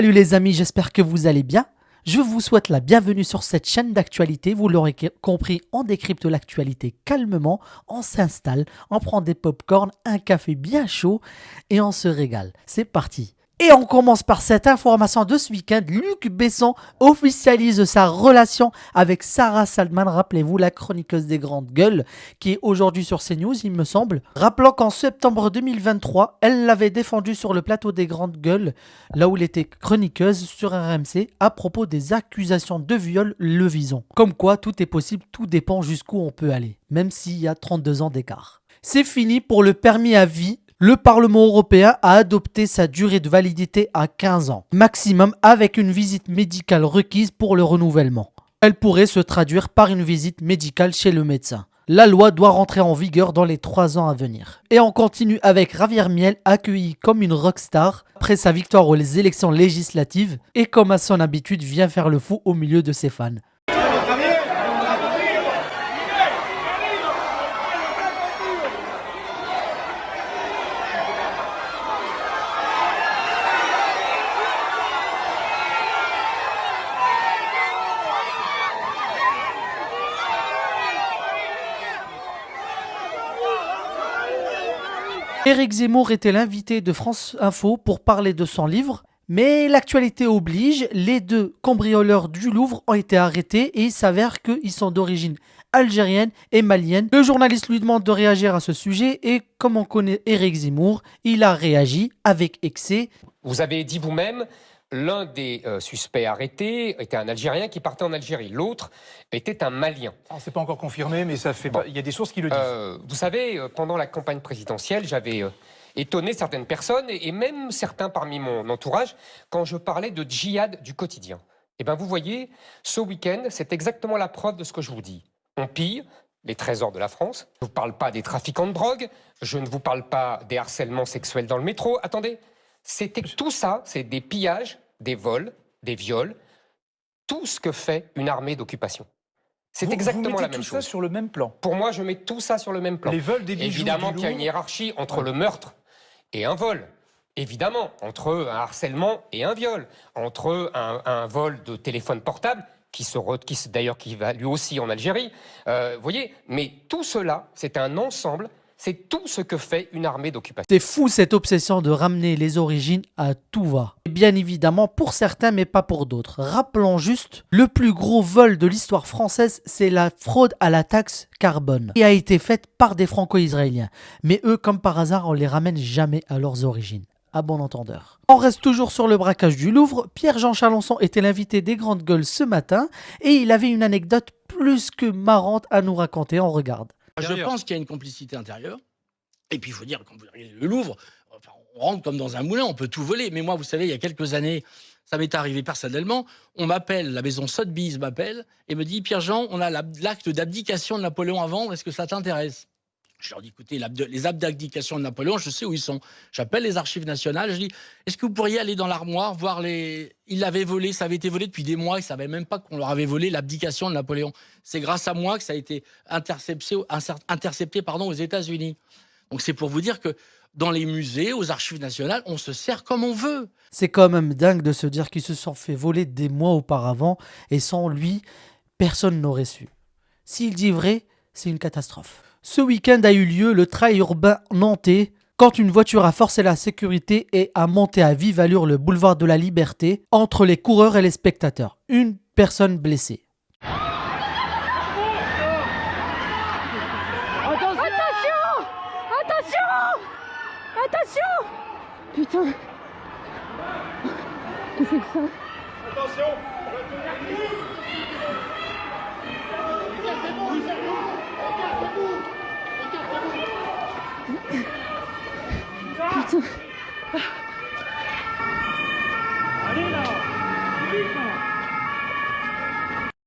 Salut les amis, j'espère que vous allez bien. Je vous souhaite la bienvenue sur cette chaîne d'actualité. Vous l'aurez compris, on décrypte l'actualité calmement, on s'installe, on prend des pop-corn, un café bien chaud et on se régale. C'est parti. Et on commence par cette information de ce week-end. Luc Besson officialise sa relation avec Sarah Saltman, rappelez-vous, la chroniqueuse des grandes gueules, qui est aujourd'hui sur CNews, il me semble. Rappelons qu'en septembre 2023, elle l'avait défendu sur le plateau des grandes gueules, là où elle était chroniqueuse sur RMC, à propos des accusations de viol le visant. Comme quoi, tout est possible, tout dépend jusqu'où on peut aller, même s'il y a 32 ans d'écart. C'est fini pour le permis à vie. Le Parlement européen a adopté sa durée de validité à 15 ans, maximum avec une visite médicale requise pour le renouvellement. Elle pourrait se traduire par une visite médicale chez le médecin. La loi doit rentrer en vigueur dans les 3 ans à venir. Et on continue avec Javier Miel, accueilli comme une rockstar après sa victoire aux élections législatives et comme à son habitude vient faire le fou au milieu de ses fans. Éric Zemmour était l'invité de France Info pour parler de son livre, mais l'actualité oblige, les deux cambrioleurs du Louvre ont été arrêtés et il s'avère qu'ils sont d'origine algérienne et malienne. Le journaliste lui demande de réagir à ce sujet et comme on connaît Éric Zemmour, il a réagi avec excès. Vous avez dit vous-même, l'un des suspects arrêtés était un Algérien qui partait en Algérie. L'autre était un Malien. C'est pas encore confirmé, mais ça fait. Bon. Il y a des sources qui le disent. Vous savez, pendant la campagne présidentielle, j'avais étonné certaines personnes et même certains parmi mon entourage quand je parlais de djihad du quotidien. Eh bien, vous voyez, ce week-end, c'est exactement la preuve de ce que je vous dis. On pille les trésors de la France. Je ne vous parle pas des trafiquants de drogue. Je ne vous parle pas des harcèlements sexuels dans le métro. Attendez. C'était tout ça, c'est des pillages, des vols, des viols, tout ce que fait une armée d'occupation. C'est exactement la même chose. Tout ça sur le même plan. Pour moi, je mets tout ça sur le même plan. Les vols des bijoux. Évidemment qu'il y a une hiérarchie entre le meurtre et un vol. Évidemment, entre un harcèlement et un viol. Entre un vol de téléphone portable, qui va lui aussi en Algérie. Vous voyez, mais tout cela, c'est un ensemble. C'est tout ce que fait une armée d'occupation. C'est fou cette obsession de ramener les origines à tout va. Et bien évidemment pour certains mais pas pour d'autres. Rappelons juste, le plus gros vol de l'histoire française, c'est la fraude à la taxe carbone. Qui a été faite par des franco-israéliens. Mais eux, comme par hasard, on les ramène jamais à leurs origines. À bon entendeur. On reste toujours sur le braquage du Louvre. Pierre-Jean Chalençon était l'invité des grandes gueules ce matin et il avait une anecdote plus que marrante à nous raconter. On regarde. Je pense qu'il y a une complicité intérieure. Et puis, il faut dire, quand vous regardez le Louvre, enfin, on rentre comme dans un moulin, on peut tout voler. Mais moi, vous savez, il y a quelques années, ça m'est arrivé personnellement. On m'appelle, la maison Sotheby's m'appelle et me dit, Pierre-Jean, on a l'acte d'abdication de Napoléon à vendre, est-ce que ça t'intéresse ? Je leur dis, écoutez, les actes d'abdication de Napoléon, je sais où ils sont. J'appelle les archives nationales, je dis, est-ce que vous pourriez aller dans l'armoire, voir les... Il l'avait volé, ça avait été volé depuis des mois, ils ne savaient même pas qu'on leur avait volé l'abdication de Napoléon. C'est grâce à moi que ça a été intercepté aux États-Unis. Donc c'est pour vous dire que dans les musées, aux archives nationales, on se sert comme on veut. C'est quand même dingue de se dire qu'ils se sont fait voler des mois auparavant et sans lui, personne n'aurait su. S'il dit vrai, c'est une catastrophe. Ce week-end a eu lieu le trail urbain nantais quand une voiture a forcé la sécurité et a monté à vive allure le boulevard de la Liberté entre les coureurs et les spectateurs. Une personne blessée. Attention! Putain! Qu'est-ce que c'est que ça? Attention! Putain! Allez là!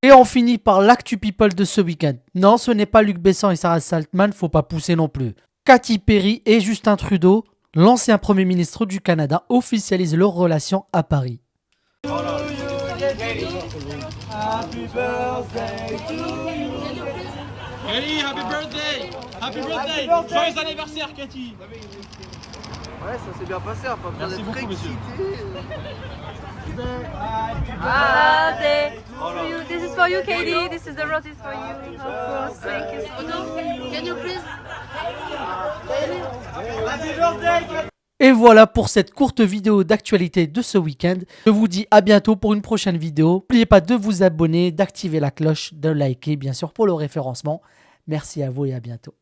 Et on finit par l'actu people de ce week-end. Non, ce n'est pas Luc Besson et Sarah Saltman, faut pas pousser non plus. Katy Perry et Justin Trudeau, l'ancien Premier ministre du Canada, officialisent leurs relations à Paris. Happy birthday to you. Kelly, happy birthday! Happy birthday! Joyeux anniversaire, Katy! Ouais, ça s'est bien passé, enfin, vous Merci êtes beaucoup, monsieur. excités. birthday to you. This is for you, Katie. This is the roses for you. Of course. Thank you. Can you please? Et voilà pour cette courte vidéo d'actualité de ce week-end. Je vous dis à bientôt pour une prochaine vidéo. N'oubliez pas de vous abonner, d'activer la cloche, de liker bien sûr pour le référencement. Merci à vous et à bientôt.